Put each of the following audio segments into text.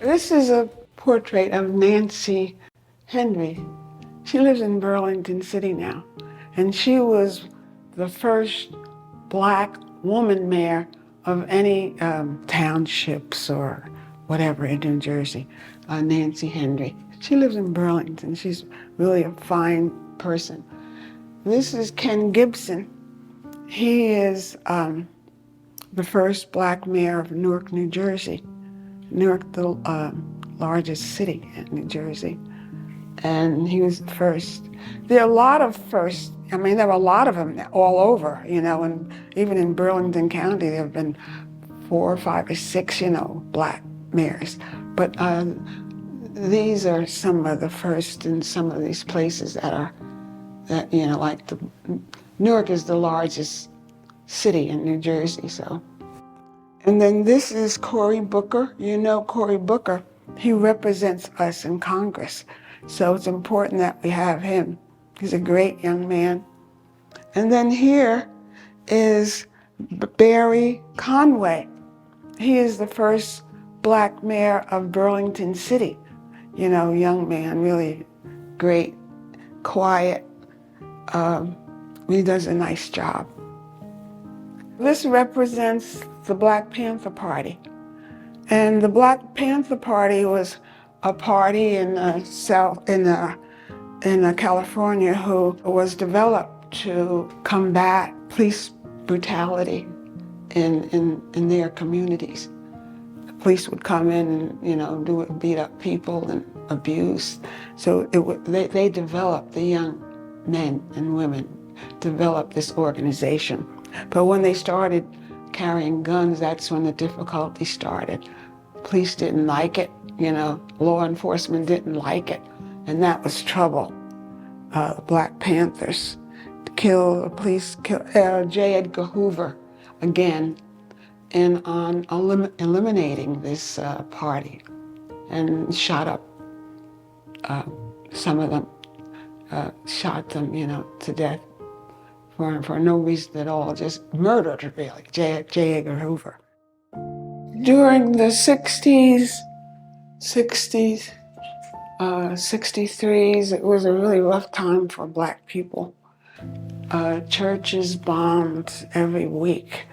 This is a portrait of Nancy Henry. She lives in Burlington City now, and she was the first black woman mayor of any townships or whatever in New Jersey, Nancy Henry. She lives in Burlington. She's really a fine person. This is Ken Gibson. He is the first black mayor of Newark, New Jersey. Newark, the largest city in New Jersey. And he was the first. There are a lot of firsts. I mean, there were a lot of them all over, and even in Burlington County, there have been 4 or 5 or 6, black mayors. But these are some of the first in some of these places Newark is the largest city in New Jersey, so. And then this is Cory Booker. You know Cory Booker. He represents us in Congress. So it's important that we have him. He's a great young man. And then here is Barry Conway. He is the first black mayor of Burlington City. Young man, really great, quiet. He does a nice job. This represents the Black Panther Party. And the Black Panther Party was a party in California who was developed to combat police brutality in their communities. The police would come in and beat up people and abuse. So they developed, the young men and women developed this organization. But when they started carrying guns, that's when the difficulty started. Police didn't like it, law enforcement didn't like it, and that was trouble. Black Panthers killed J. Edgar Hoover again on eliminating this party, and shot up some of them, shot them, to death for no reason at all, just murdered really, J. Edgar Hoover. During the 60s, 63s, it was a really rough time for black people. Churches bombed every week.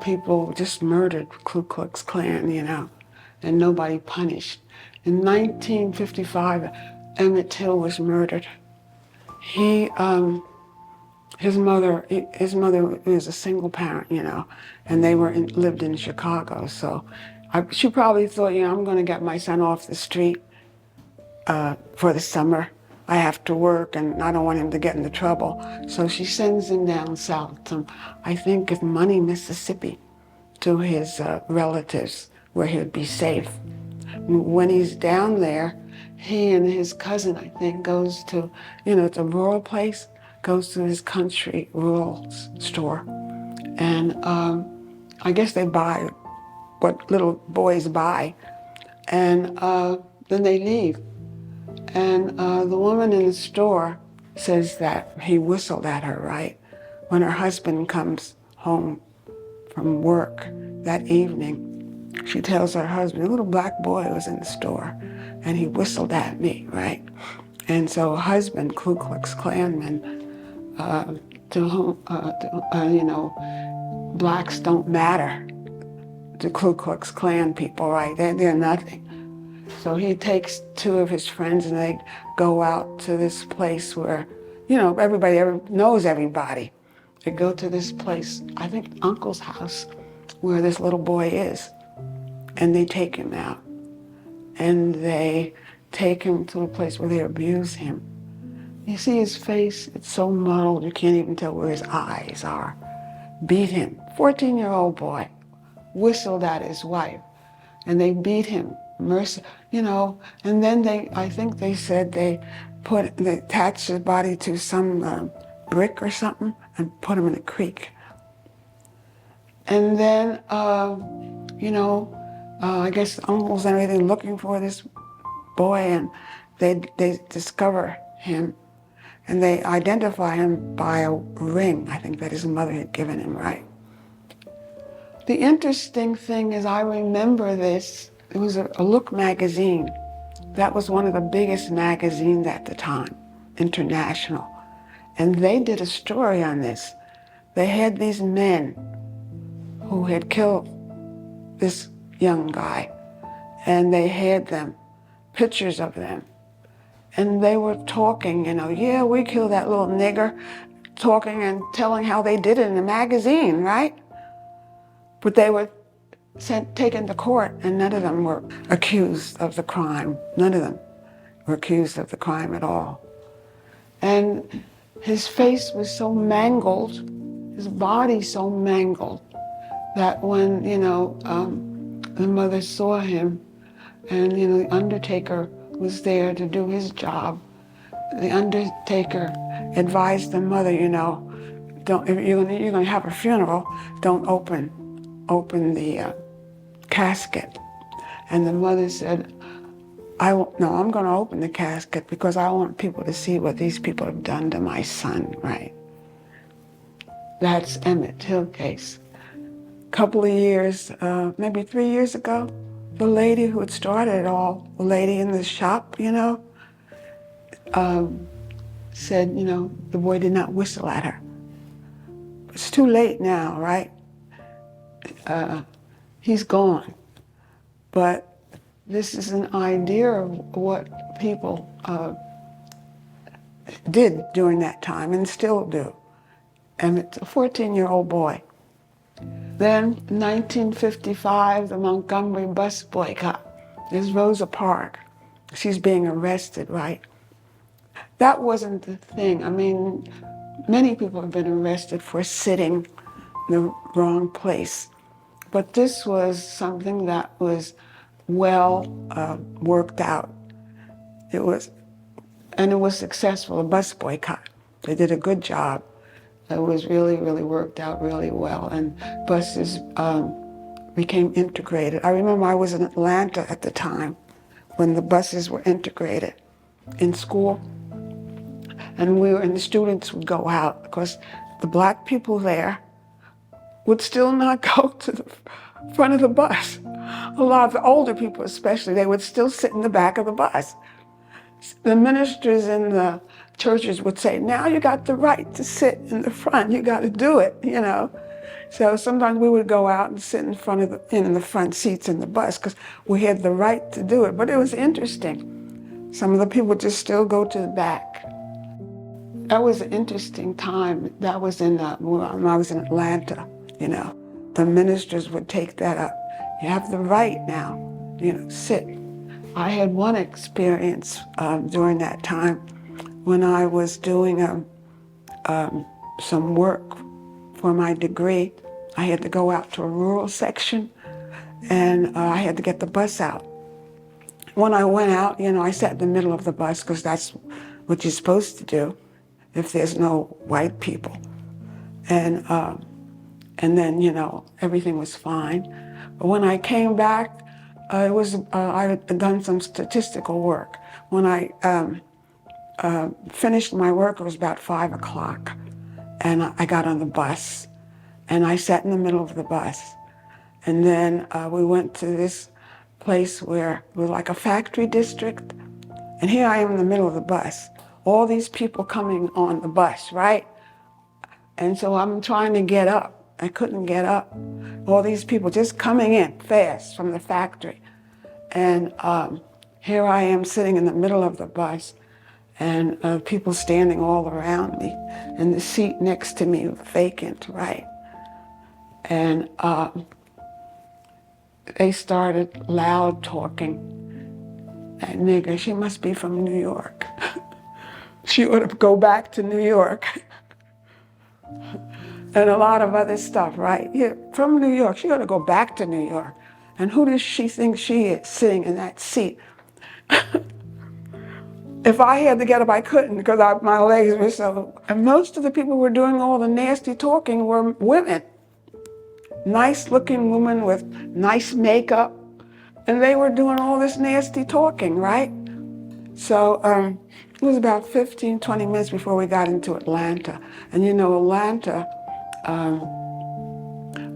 People just murdered, Ku Klux Klan, and nobody punished. In 1955, Emmett Till was murdered. His mother was a single parent, and they lived in Chicago. So she probably thought, I'm going to get my son off the street for the summer. I have to work, and I don't want him to get into trouble. So she sends him down south to, I think it's Money, Mississippi, to his relatives where he'd be safe. When he's down there, he and his cousin, I think, goes to, it's a rural place, goes to his country rural store. And I guess they buy what little boys buy. And then they leave. And the woman in the store says that he whistled at her, right? When her husband comes home from work that evening, she tells her husband, a little black boy was in the store, and he whistled at me, right? And so her husband, Ku Klux Klanman, to whom, blacks don't matter to Ku Klux Klan people, right? They're nothing. So he takes 2 of his friends and they go out to this place where, everybody knows everybody. They go to this place, I think Uncle's house, where this little boy is. And they take him out. And they take him to a place where they abuse him. You see his face, it's so muddled, you can't even tell where his eyes are. Beat him, 14-year-old boy, whistled at his wife, and they beat him, and then I think they said they attached his body to some brick or something and put him in a creek. And then, I guess the uncles and everything looking for this boy, and they discover him. And they identify him by a ring, I think, that his mother had given him, right? The interesting thing is I remember this it was a Look magazine. That was one of the biggest magazines at the time, international. And they did a story on this. They had these men who had killed this young guy, and they had them, pictures of them. And they were talking, yeah, we killed that little nigger, talking and telling how they did it in a magazine, right? But they were taken to court, and none of them were accused of the crime. None of them were accused of the crime at all. And his face was so mangled, his body so mangled, that when, the mother saw him, and, the undertaker was there to do his job, the undertaker advised the mother, don't, if you're gonna have a funeral, don't open the casket. And the mother said, I'm gonna open the casket because I want people to see what these people have done to my son, right? That's Emmett Till case. Couple of years, maybe 3 years ago, the lady who had started it all, the lady in the shop, said, the boy did not whistle at her. It's too late now, right? He's gone. But this is an idea of what people did during that time and still do. And it's a 14-year-old boy. Then, 1955, the Montgomery bus boycott. There's Rosa Parks. She's being arrested, right? That wasn't the thing. I mean, many people have been arrested for sitting in the wrong place. But this was something that was well worked out. It was successful, a bus boycott. They did a good job. It was really, really worked out really well, and buses became integrated. I remember I was in Atlanta at the time when the buses were integrated in school, and the students would go out because the black people there would still not go to the front of the bus. A lot of the older people especially, they would still sit in the back of the bus. The ministers in the churches would say, now you got the right to sit in the front, you got to do it, So sometimes we would go out and sit in the front seats in the bus because we had the right to do it. But it was interesting. Some of the people would just still go to the back. That was an interesting time. That was when I was in Atlanta, The ministers would take that up. You have the right now, sit. I had one experience during that time when I was doing some work for my degree. I had to go out to a rural section, and I had to get the bus out. When I went out, I sat in the middle of the bus because that's what you're supposed to do if there's no white people. And then, everything was fine. But when I came back, I had done some statistical work. When I finished my work, it was about 5 o'clock. And I got on the bus, and I sat in the middle of the bus. And then we went to this place where it was like a factory district. And here I am in the middle of the bus. All these people coming on the bus, right? And so I'm trying to get up. I couldn't get up. All these people just coming in fast from the factory. And here I am sitting in the middle of the bus, and people standing all around me, and the seat next to me vacant, right? And they started loud talking. That nigger, she must be from New York. She ought to go back to New York. And a lot of other stuff, right? Yeah, from New York, she ought to go back to New York. And who does she think she is sitting in that seat? If I had to get up, I couldn't because my legs were so... And most of the people who were doing all the nasty talking were women. Nice-looking women with nice makeup. And they were doing all this nasty talking, right? So it was about 15, 20 minutes before we got into Atlanta. And Atlanta,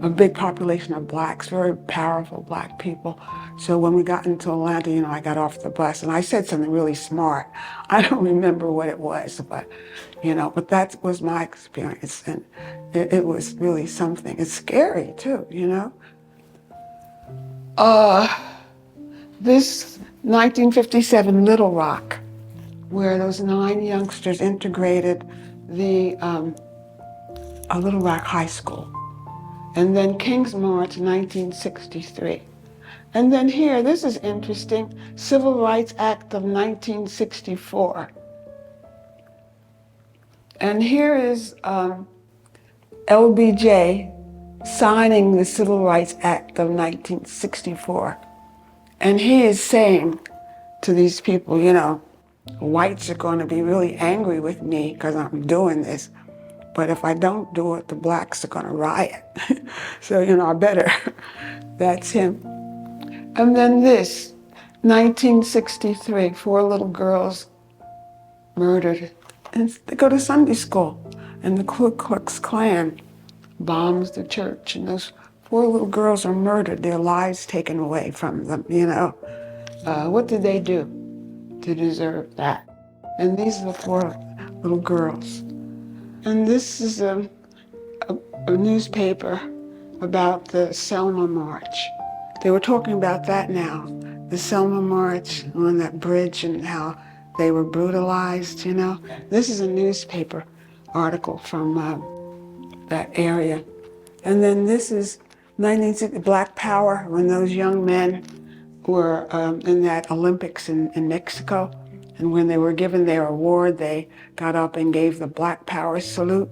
a big population of blacks, very powerful black people. So when we got into Atlanta, I got off the bus and I said something really smart. I don't remember what it was, but that was my experience, and it was really something. It's scary too, This 1957 Little Rock, where those 9 youngsters integrated the Little Rock High School. And then King's March, 1963. And then here, this is interesting, Civil Rights Act of 1964. And here is LBJ signing the Civil Rights Act of 1964. And he is saying to these people, whites are going to be really angry with me because I'm doing this. But if I don't do it, the blacks are going to riot. So, I better. That's him. And then this, 1963, 4 little girls murdered. And they go to Sunday school. And the Ku Klux Klan bombs the church. And those 4 little girls are murdered, their lives taken away from them, What did they do to deserve that? And these are the 4 little girls. And this is a newspaper about the Selma March. They were talking about that now, the Selma March on that bridge and how they were brutalized, This is a newspaper article from that area. And then this is 1960, Black Power, when those young men were in that Olympics in Mexico. And when they were given their award, they got up and gave the Black Power salute.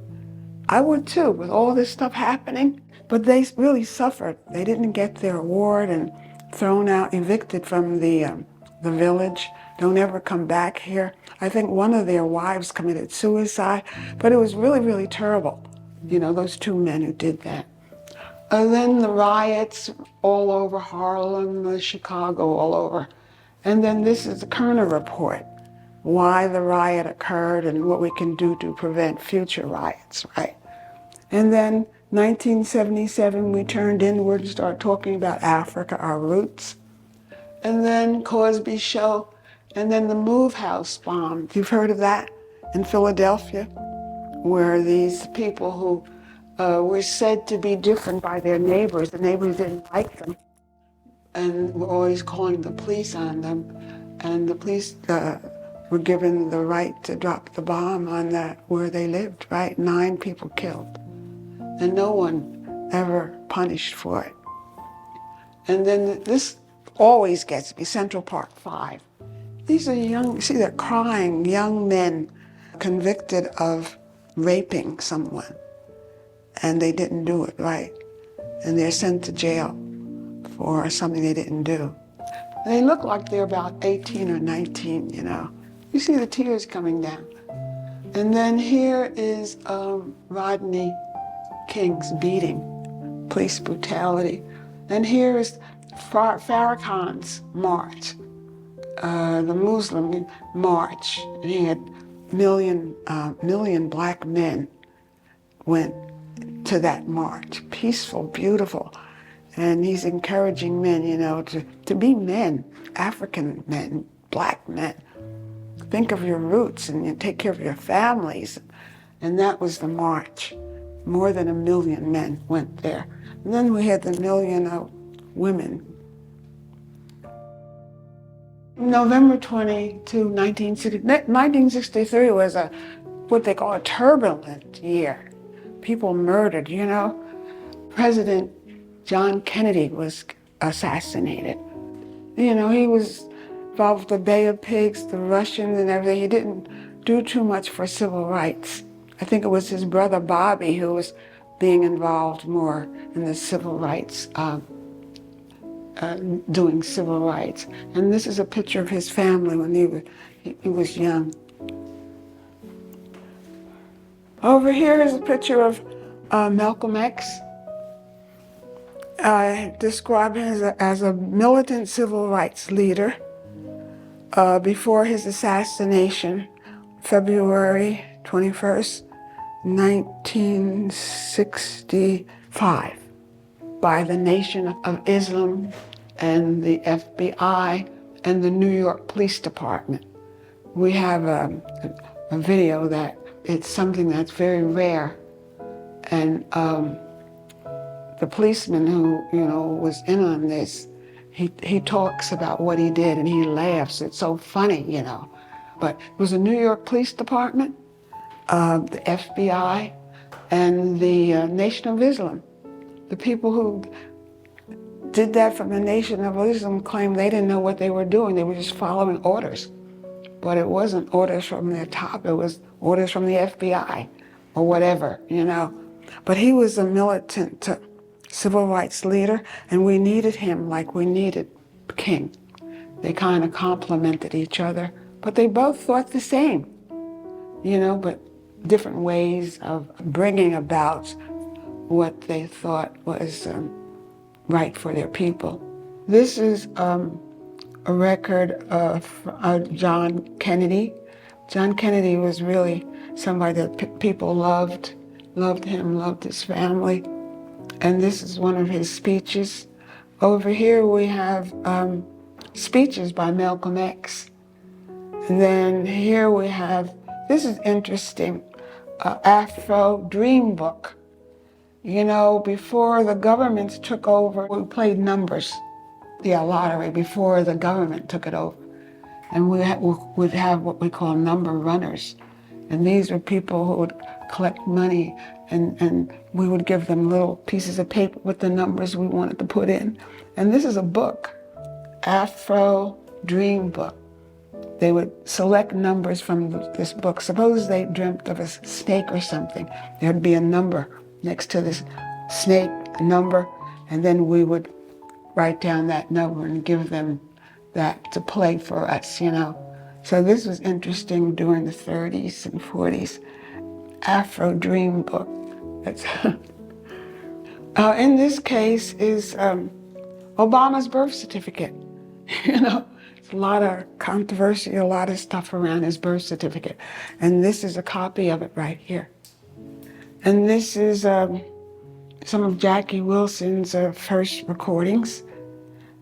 I would too, with all this stuff happening, but they really suffered. They didn't get their award and thrown out, evicted from the village. Don't ever come back here. I think one of their wives committed suicide, but it was really, really terrible. Those 2 men who did that. And then the riots all over Harlem, Chicago, all over. And then this is the Kerner report, why the riot occurred and what we can do to prevent future riots, right? And then 1977, we turned inward and started talking about Africa, our roots. And then Cosby Show, and then the Move House bomb. You've heard of that in Philadelphia, where these people who were said to be different by their neighbors, the neighbors didn't like them, and were always calling the police on them. And the police were given the right to drop the bomb on where they lived, right? 9 people killed. And no one ever punished for it. And then this always gets me, Central Park 5. These are they're crying young men convicted of raping someone. And they didn't do it, right? And they're sent to jail for something they didn't do. They look like they're about 18 or 19, You see the tears coming down. And then here is Rodney King's beating, police brutality. And here is Farrakhan's march, the Muslim march. And he had million black men went to that march, peaceful, beautiful. And he's encouraging men, to be men, African men, black men. Think of your roots and take care of your families. And that was the march. More than 1 million men went there. And then we had the 1 million women. November 22, 1963 was what they call a turbulent year. People murdered, President John Kennedy was assassinated. He was involved with the Bay of Pigs, the Russians and everything. He didn't do too much for civil rights. I think it was his brother Bobby who was being involved more in the civil rights, doing civil rights. And this is a picture of his family when he was young. Over here is a picture of Malcolm X. I describe him as a militant civil rights leader before his assassination, February 21st, 1965. by the Nation of Islam and the FBI and the New York Police Department. We have a video that it's something that's very rare, and the policeman who was in on this, he talks about what he did and he laughs. It's so funny, But it was the New York Police Department, the FBI, and the Nation of Islam. The people who did that from the Nation of Islam claimed they didn't know what they were doing. They were just following orders. But it wasn't orders from their top, it was orders from the FBI or whatever, But he was a militant civil rights leader, and we needed him like we needed King. They kind of complemented each other, but they both thought the same, but different ways of bringing about what they thought was right for their people. This is a record of John Kennedy. John Kennedy was really somebody that people loved him, loved his family. And this is one of his speeches. Over here we have speeches by Malcolm X. And then here we have, this is interesting, Afro Dream Book. Before the government took over, we played numbers, lottery, before the government took it over. And we would have what we call number runners. And these were people who would collect money, and we would give them little pieces of paper with the numbers we wanted to put in. And this is a book, Afro Dream Book. They would select numbers from this book. Suppose they dreamt of a snake or something. There'd be a number next to this snake number, and then we would write down that number and give them that to play for us, So this was interesting during the 30s and 40s. Afro Dream Book. That's in this case is Obama's birth certificate. It's a lot of controversy, a lot of stuff around his birth certificate. And this is a copy of it right here. And this is some of Jackie Wilson's first recordings.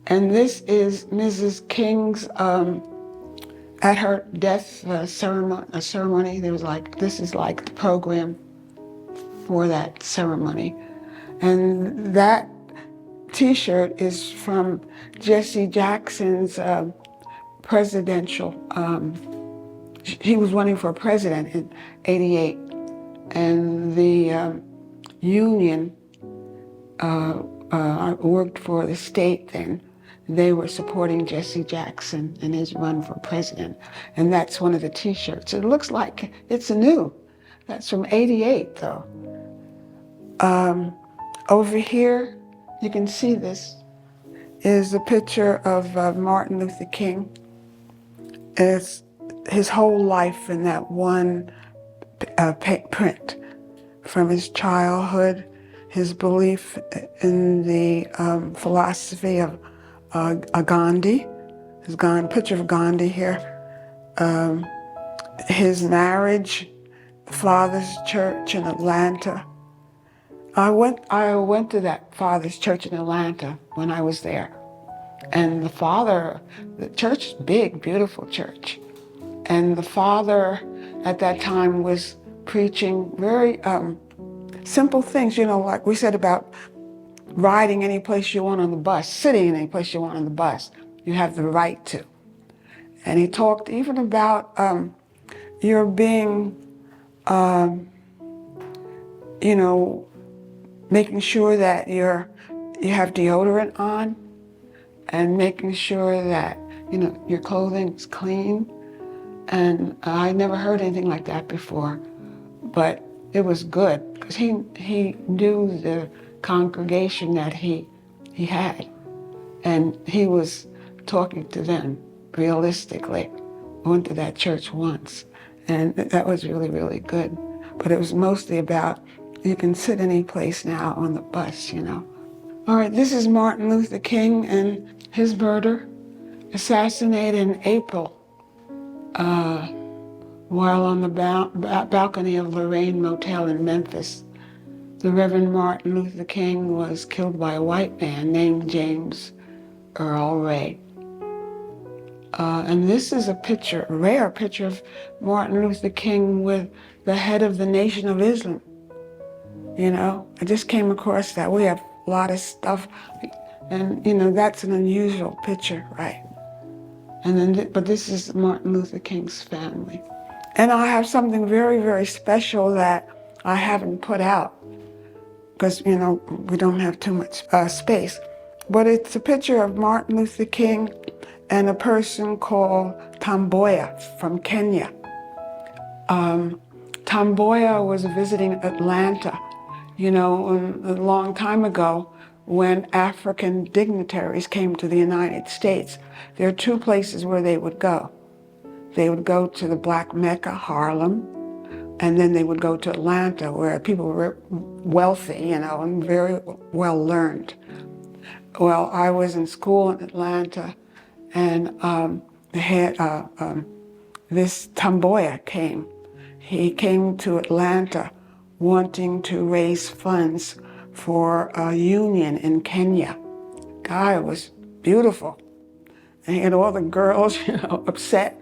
And this is Mrs. King's, at her death ceremony, there was this is like the program for that ceremony. And that T-shirt is from Jesse Jackson's presidential, he was running for president in '88. And the union worked for the state then. They were supporting Jesse Jackson in his run for president. And that's one of the T-shirts. It looks like it's new. That's from '88 though. Over here, you can see this, is a picture of Martin Luther King. It's his whole life in that one print, from his childhood, his belief in the philosophy of Gandhi. There's a picture of Gandhi here. His marriage, Father's Church in Atlanta. I went to that Father's Church in Atlanta when I was there. And the church is big, beautiful church. And the father at that time was preaching very simple things, like we said about riding any place you want on the bus, sitting in any place you want on the bus. You have the right to. And he talked even about your being, making sure that you have deodorant on, and making sure that your clothing is clean. And I never heard anything like that before, but it was good because he knew the congregation that he had, and he was talking to them realistically. I went to that church once, and that was really, really good. But it was mostly about you can sit any place now on the bus, All right, this is Martin Luther King and his murder, assassinated in April, while on the balcony of Lorraine Motel in Memphis. the Reverend Martin Luther King was killed by a white man named James Earl Ray. And this is a picture, a rare picture of Martin Luther King with the head of the Nation of Islam. You know, I just came across that. We have a lot of stuff, and you know, that's an unusual picture, right? And then, but this is Martin Luther King's family. And I have something very, very special that I haven't put out because, you know, we don't have too much space. But it's a picture of Martin Luther King and a person called Tomboya from Kenya. Tomboya was visiting Atlanta, you know, a long time ago when African dignitaries came to the United States. There are two places where they would go. They would go to the Black Mecca, Harlem, and then they would go to Atlanta where people were wealthy, you know, and very well learned. Well, I was in school in Atlanta, and this Tomboya came. He came to Atlanta wanting to raise funds for a union in Kenya. Guy was beautiful. And he had all the girls, you know, upset,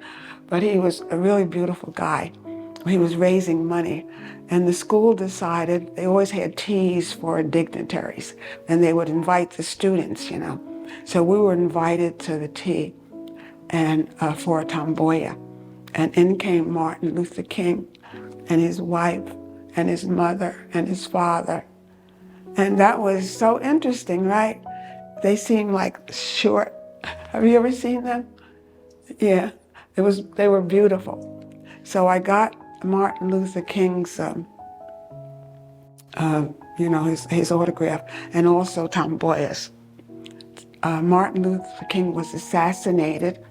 but he was a really beautiful guy. He was raising money, and the school decided they always had teas for dignitaries, and they would invite the students, you know. So we were invited to the tea and for a Tomboya, and in came Martin Luther King and his wife and his mother and his father. And that was so interesting, right? They seemed like short. Have you ever seen them? Yeah, they were beautiful. So I got Martin Luther King's, you know, his autograph, and also Tomboya's. Martin Luther King was assassinated,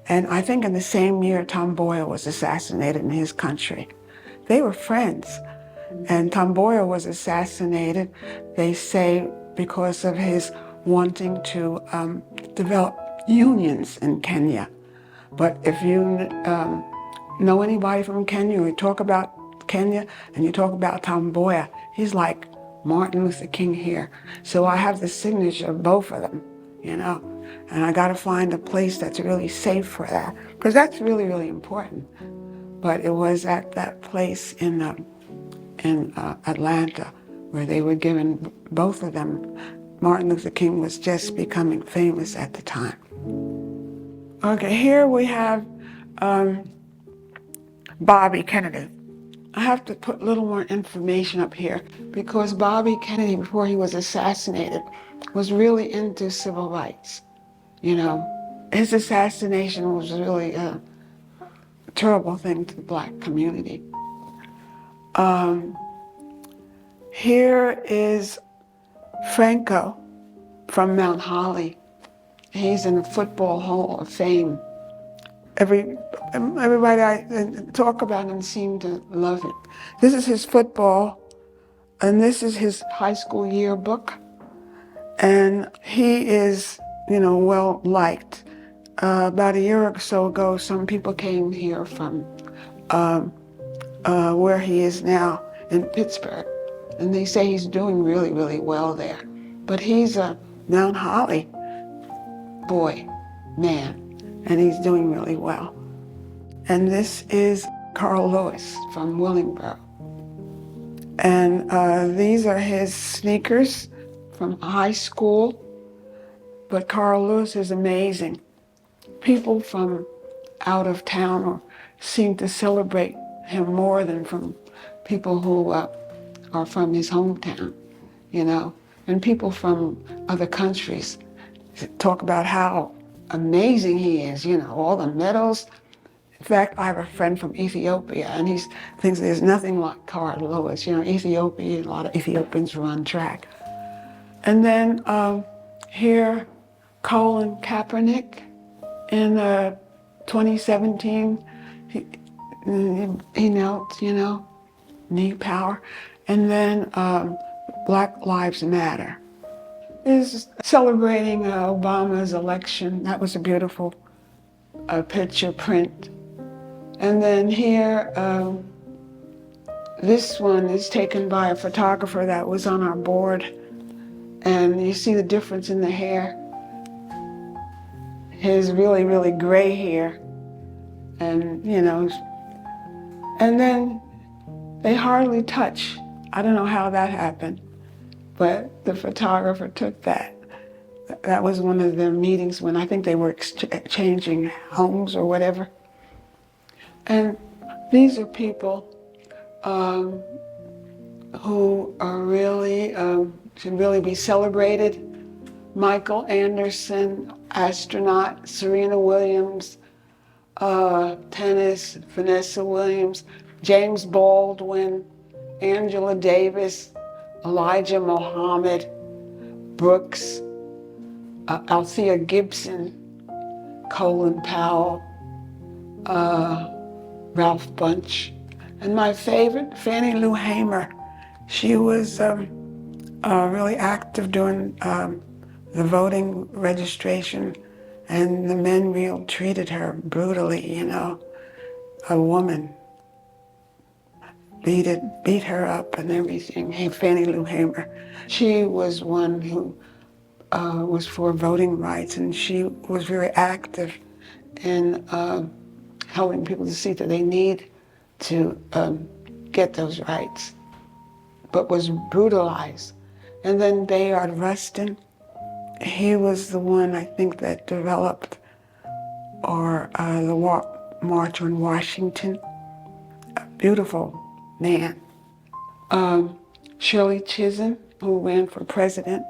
and I think in the same year Tomboya was assassinated in his country. They were friends, and Tomboya was assassinated, they say, because of his wanting to develop unions in Kenya. But if you know anybody from Kenya, or you talk about Kenya and you talk about Tomboya, he's like Martin Luther King here. So I have the signature of both of them, you know, and I got to find a place that's really safe for that, because that's really, really important. But it was at that place in Atlanta where they were given, both of them. Martin Luther King was just becoming famous at the time. Okay, here we have Bobby Kennedy. I have to put a little more information up here because Bobby Kennedy, before he was assassinated, was really into civil rights. You know, his assassination was really a terrible thing to the Black community. Here is Franco from Mount Holly. He's in the Football Hall of Fame. Everybody I talk about him seem to love it. This is his football, and this is his high school yearbook. And he is, you know, well liked. About a year or so ago, some people came here from where he is now in Pittsburgh, and they say he's doing really, really well there. But he's a Mount Holly man, and he's doing really well. And this is Carl Lewis from Willingboro. And these are his sneakers from high school. But Carl Lewis is amazing. People from out of town seem to celebrate him more than from people who are from his hometown, you know. And people from other countries talk about how amazing he is, you know, all the medals. In fact, I have a friend from Ethiopia, and he thinks there's nothing like Carl Lewis. You know, Ethiopia, a lot of Ethiopians run track. And then here, Colin Kaepernick in 2017, he knelt, you know, knee power. And then Black Lives Matter is celebrating Obama's election. That was a beautiful picture print. And then here, This one is taken by a photographer that was on our board. And you see the difference in the hair. His really, really gray hair. And, you know, and then they hardly touch. I don't know how that happened, but the photographer took that. That was one of the meetings when I think they were exchanging homes or whatever. And these are people who are really, should really be celebrated. Michael Anderson, astronaut, Serena Williams, tennis, Vanessa Williams, James Baldwin, Angela Davis, Elijah Muhammad, Brooks, Althea Gibson, Colin Powell, Ralph Bunche, and my favorite, Fannie Lou Hamer. She was really active during the voting registration, and the men real treated her brutally, you know. A woman beat her up and everything. Hey, Fannie Lou Hamer. She was one who was for voting rights, and she was very active in helping people to see that they need to get those rights, but was brutalized. And then Bayard Rustin, he was the one, I think, that developed the March on Washington. A beautiful man. Shirley Chisholm, who ran for president,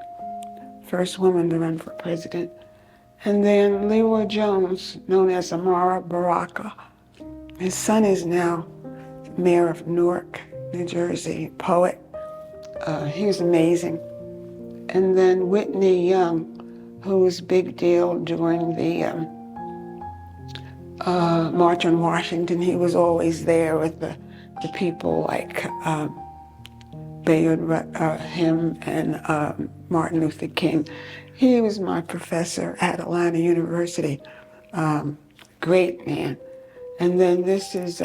first woman to run for president. And then Leroy Jones, known as Amara Baraka. His son is now mayor of Newark, New Jersey, poet. He was amazing. And then Whitney Young, who was a big deal during the March on Washington. He was always there with the people like him and Martin Luther King. He was my professor at Atlanta University. Great man. And then this is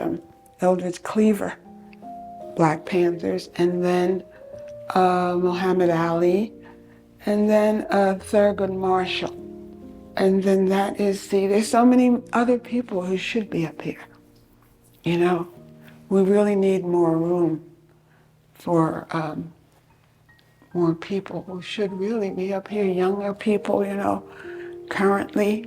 Eldridge Cleaver, Black Panthers, and then Muhammad Ali, and then Thurgood Marshall. And then there's so many other people who should be up here. You know, we really need more room for more people who should really be up here, younger people, you know, currently.